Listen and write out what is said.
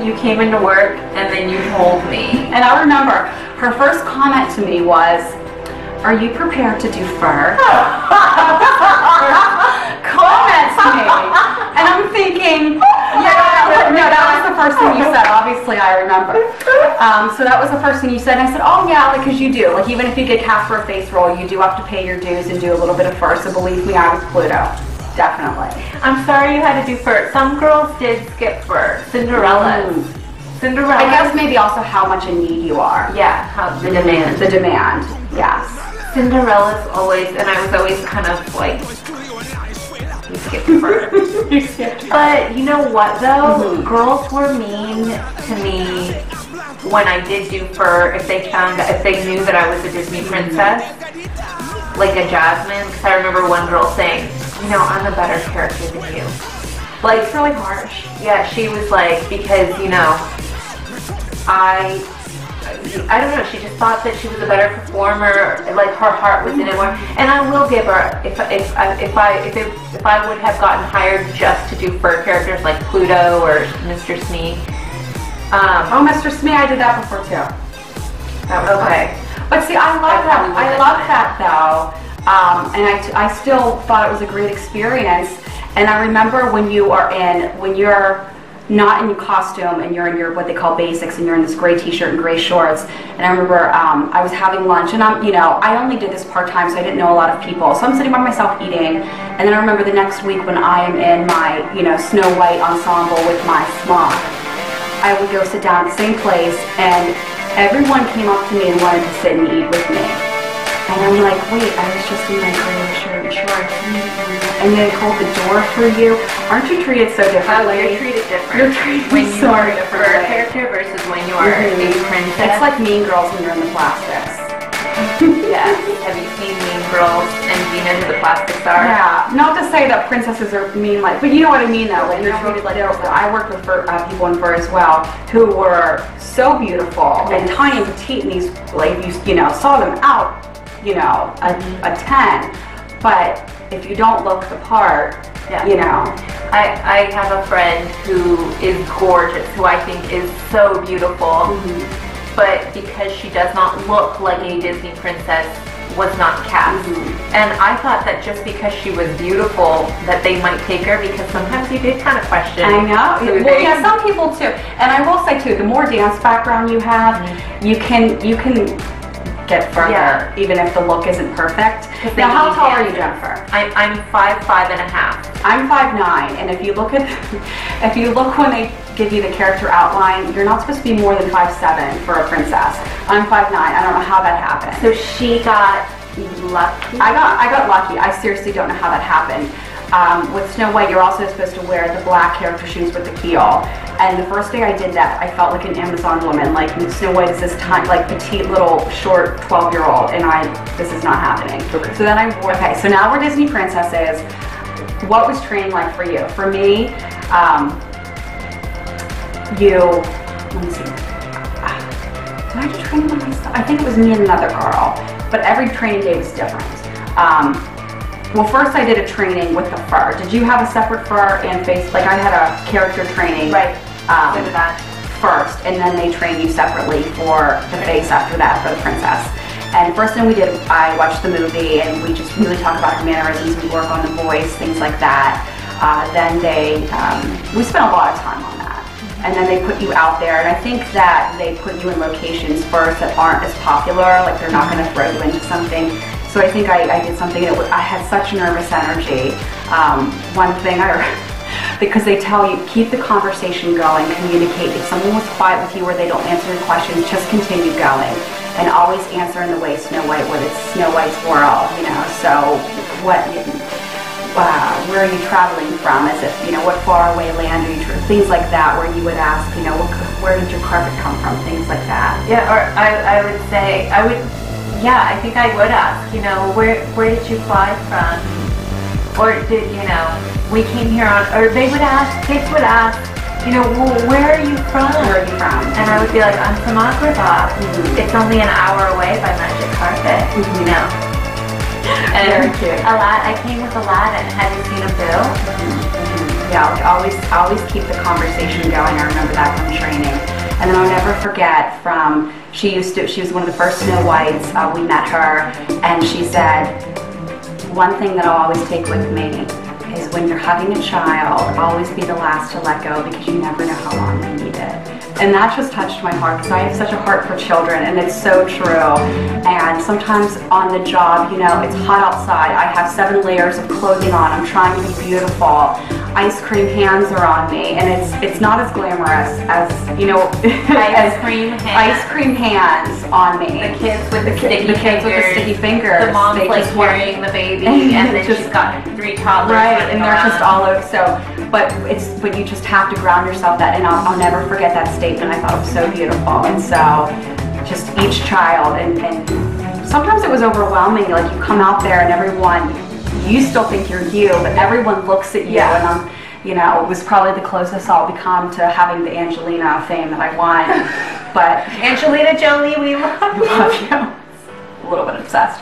then you came into work, and then you told me. And I remember her first comment to me was, "Are you prepared to do fur?" Comments to me. And I'm thinking, yeah, no, that was the first thing you said. Obviously, I remember. So that was the first thing you said. And I said, oh, yeah, because you do. Like, even if you get cast for a face role, you do have to pay your dues and do a little bit of fur. So believe me, I was Pluto. Definitely. I'm sorry you had to do fur. Some girls did skip fur. Cinderella's. Cinderella. I guess maybe also how much in need you are. Yeah, how the demand. The demand, yes. Cinderella's always, and I was always kind of like, you skipped fur. You skipped fur. But you know what though? Girls were mean to me when I did do fur if they knew that I was a Disney princess, like a Jasmine, because I remember one girl saying, you know, I'm a better character than you. Like, it's really harsh. Yeah, she was like, because, you know, I don't know, she just thought that she was a better performer, like her heart was in it more. And I will give her, if I would have gotten hired just to do fur characters like Pluto or Mr. Smee. Oh, Mr. Smee, I did that before too. That was okay. But see, I love that. I love that though, and I still thought it was a great experience. And I remember when you're not in costume and you're in your what they call basics and you're in this gray t-shirt and gray shorts. And I remember I was having lunch and I only did this part-time, so I didn't know a lot of people. So I'm sitting by myself eating, and then I remember the next week when I am in my Snow White ensemble with my smock, I would go sit down at the same place and everyone came up to me and wanted to sit and eat with me. And I'm like, wait, I was just in my gray shirt and shorts. And they hold the door for you. Aren't you treated so differently? Oh, you're treated different. You're treated when you so are a differently. fur character versus when you are a princess. It's like Mean Girls when you're in the plastics. Yeah. Have you seen Mean Girls and do you know who the plastics are? Yeah. Not to say that princesses are mean, like, but you know what I mean though. Like you're treated like this. I worked with people in fur as well who were so beautiful and tiny and petite, and these, like, you saw them out, a 10, but if you don't look the part, I have a friend who is gorgeous, who I think is so beautiful, but because she does not look like a Disney princess, was not cast. And I thought that just because she was beautiful, that they might take her, because sometimes you did kind of question. I know. Well, yeah, some people too. And I will say too, the more dance background you have, you can get further, even if the look isn't perfect. Now, how tall are you, Jennifer? I'm 5'5" and a half. I'm 5'9", and if you look when they give you the character outline, you're not supposed to be more than 5'7" for a princess. I'm 5'9". I don't know how that happened. So she got lucky. I got lucky. I seriously don't know how that happened. With Snow White, you're also supposed to wear the black character shoes with the keel. And the first day I did that, I felt like an Amazon woman. Like, Snow White is this tiny, like, petite little short 12-year-old, and this is not happening. Okay. So then so now we're Disney princesses. What was training like for you? For me, let me see. Did I do training with myself? I think it was me and another girl, but every training day was different. Well, first I did a training with the fur. Did you have a separate fur and face? Like, I had a character training. Right. Did that first, and then they train you separately for the face after that for the princess. And first thing we did, I watched the movie, and we just really talk about her mannerisms. We work on the voice, things like that. Then we spent a lot of time on that. And then they put you out there, and I think that they put you in locations first that aren't as popular, like they're not going to throw you into something. So I think I did something, I had such nervous energy. One thing because they tell you, keep the conversation going, communicate. If someone was quiet with you or they don't answer your questions, just continue going. And always answer in the way Snow White would. It's Snow White's world, so where are you traveling from? Is it, what faraway land are you, things like that, where you would ask, where did your carpet come from? Things like that. Yeah, or I would say, I think I would ask, where did you fly from? Or did, we came here or kids would ask, well, where are you from? Where are you from? And I would be like, I'm from Agrabah. It's only an hour away by Magic Carpet, And very cute. I came with Aladdin. Have you seen a bill? Yeah, like always always keep the conversation going. I remember that from training. And then I'll never forget from, she was one of the first Snow Whites. We met her, and she said, one thing that I'll always take with me is when you're hugging a child, always be the last to let go because you never know how long you need it. And that just touched my heart because I have such a heart for children, and it's so true. And sometimes on the job, you know, it's hot outside. I have 7 layers of clothing on. I'm trying to be beautiful. Ice cream hands are on me, and it's not as glamorous as, you know, ice cream hands on me. The kids with the sticky fingers. With the sticky fingers. The mom's like carrying the baby, and then she's got 3 toddlers. Right, and they're just all over. So, but you just have to ground yourself. That, and I'll never forget that statement. I thought it was so beautiful, and so just each child, and sometimes it was overwhelming. Like, you come out there and everyone. You still think you're you, but everyone looks at you, and I'm, you know, it was probably the closest I'll become to having the Angelina fame that I want. But Angelina Jolie, we love you. A little bit obsessed.